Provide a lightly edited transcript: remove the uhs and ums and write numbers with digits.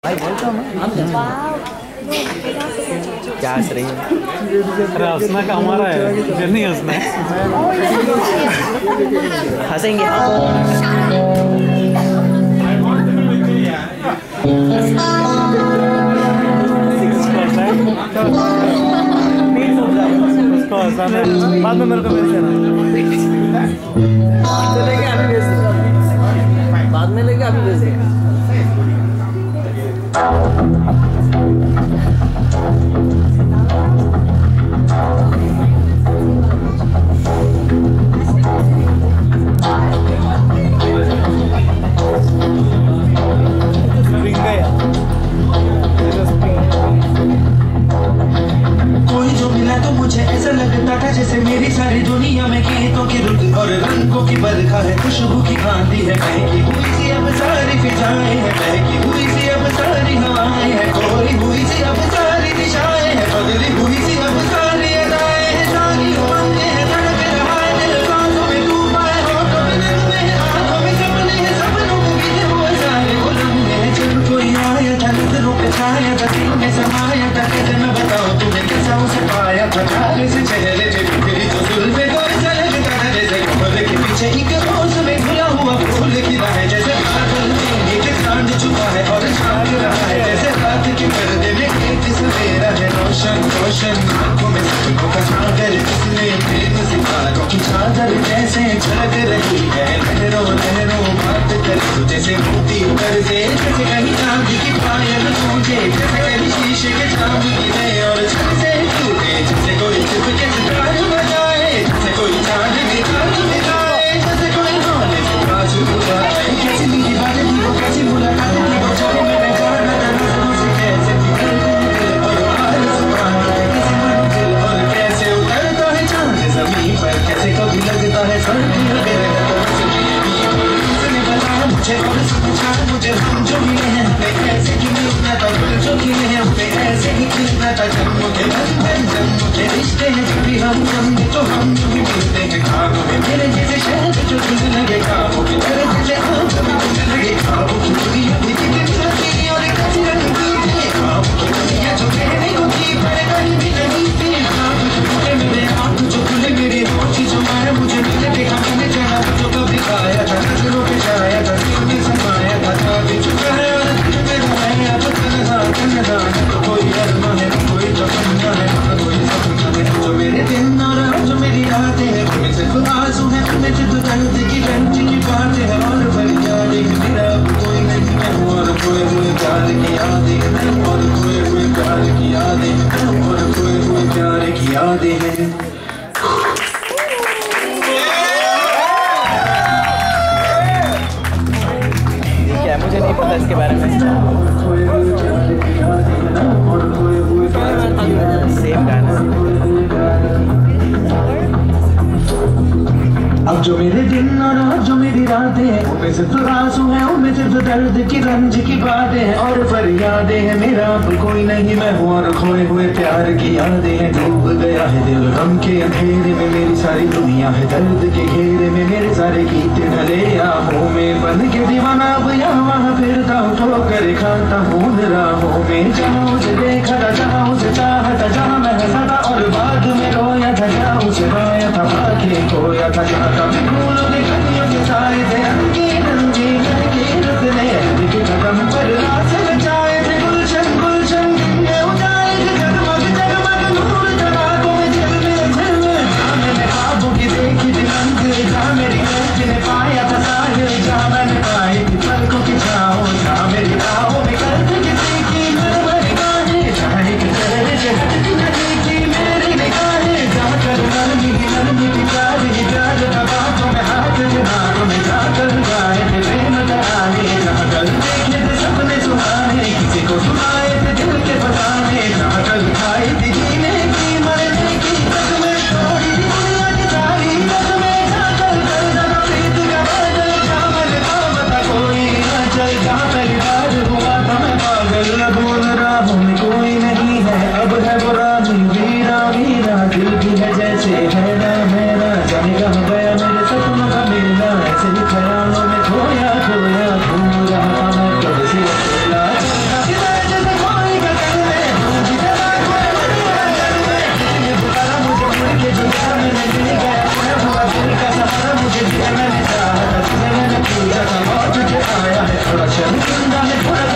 क्या हंस रही है? अरे हंसना का हमारा है, मुझे नहीं हंसना है। हंसेंगे। उसको हंसाना बाद में मेरे को भेज देना। बाद में लेके अभी भेज देना। कोई जो मिला तो मुझे ऐसा लगता था जैसे मेरी सारी दुनिया में गीतों की रुत और रंगों की बरखा है, खुशबू की आंधी है, बहकी हुई सी अब सारी फिजाएं हैं, बहकी हुई सी अब सारी हवाएं हैं, खोई हुई सी अब सारी दिशाएं हैं, बदली हुई सी अब सारी अदाएं हैं, सारी उमंगें हैं, धड़क रहा है दिल, सांसों में डूबा है, होठों में नगमे हैं, आंखों में सपने हैं, सपनों को बीते हुए सारे वो लम्हे हैं, जब कोई आया था नजरों पे छाया था, दिल में समाया था, कैसे मैं बताऊं तुम्हें कैसा उसे पाया था, काले से चेहरे पे बिखरी जो जुल्फे को ऐसा लगता था जैसे कमर के पीछे एक रोज में खुला हुआ फूल खिला है, जैसे बादल में एक चांद छुपा है और झाग रहा है, जैसे रात के पर्दे में एक सवेरा है, रोशन रोशन आंखों में सपनों का सागर, जिसने प्रेम सितारों की चादर जैसे झलक रही है, लहरों लहरों बात करे तो जैसे मोती उतर से, जैसे कहीं चांदी की पायल गूंजे, जैसे कहीं शीशे के चांद गिरे और जैसे टूटे, जैसे कोई चुपके से तार बजाए, जैसे कोई चांद में चांद मिलाए, जैसे कोई होने से बाज उड़ाए, कैसी मीठी बातें थी वो, कैसी मुलाकातें थी वो, जो मैंने जाना था नजरों से कैसे फिर और आरज़ू आए, कैसी मंजिल और कैसे उतरता है चांद ज़मीन पर, कैसे कभी लगता है स्वर्ग वगैरह मुझे और समझा मुझे हम जो मिले हैं हमें कैसे कि मिलना था, जो खिले हैं हमें ऐसे ही खिलना था, जन्मों के बंधन जन्मों के रिश्ते हैं, जब भी हम समझे तो हम जो भी मिलते हैं, खाबों में मेरे जैसे शहद जो दिल लगे, खाबों की तरह जैसे आँख में दिल लगे, खाबों की दुनिया भी कितनी रंगी और कैसी रंगी थी, खाबों की दुनिया जो कहने को थी पर कहीं भी नहीं थी, खाबों के मेरे आँख जो खुले मेरी रोटी जो मारे मुझे मिले देखा मैंने जाना जो कभी खाया था, नजरों पे छाया था, दिल में समाया था, भी चुका है और दिल पे रहा अब तन्हा कोई अरमा है कोई तमन्ना है कोई सपना है, जो मेरे दिन और जो मेरी रातें हैं उनमें सिर्फ आंसू है, उनमें सिर्फ दर्द की रंज की बातें हैं, और फरियाद है मेरा कोई नहीं मैं हूँ और खोए हुए प्यार की यादें हैं, और खोए हुए प्यार की यादें हैं, और खोए हुए प्यार की यादें हैं। मुझे नहीं पता इसके बारे में। सेम गाना। अब जो मेरे दिन और जो मेरी रातें हैं उनमें सिर्फ आंसू हैं, उनमें सिर्फ दर्द की रंज की बातें हैं, और फरियादें हैं मेरा अब कोई नहीं मैं हूँ और खोए हुए प्यार की यादें हैं, डूब गया है दिल गम के अंधेरे में, मेरी सारी दुनिया है दर्द के घेरे में, मेरे सारे गीत ढले आहों में बन के दीवाना अब यहाँ वहाँ फिरता हूँ, ठोकर खाता हूँ राहों में, जहाँ उसे देखा था जहाँ उसे चाहा था, जहाँ मैं हंसा था और बाद में रोया था, जहाँ उसे रोया था बाकी खोया था, जहाँ कभी फूलों के कलियों के साए थे रंगीन रंगीन रुतने एक कदम पर रास बचाए थे, गुलशन गुलशन गिनने उजाए थे, जगमग जगमग नूर जगातों में झिलमिल झिलमिल, जहाँ मैंने ख्वाबों की देखी थी मंजिल, जहाँ मेरी आँख ने पाया था साहिल, जहाँ मैंने पाई थी पलकों की छाँव, जहाँ मेरी राहों में कर्ज की सीखी मरमर गाहें, जहाँ एक चेहरे से हटती नहीं थी मेरी निगाहें, जहाँ कर नरमी की प्यार की प्यार का बातों में है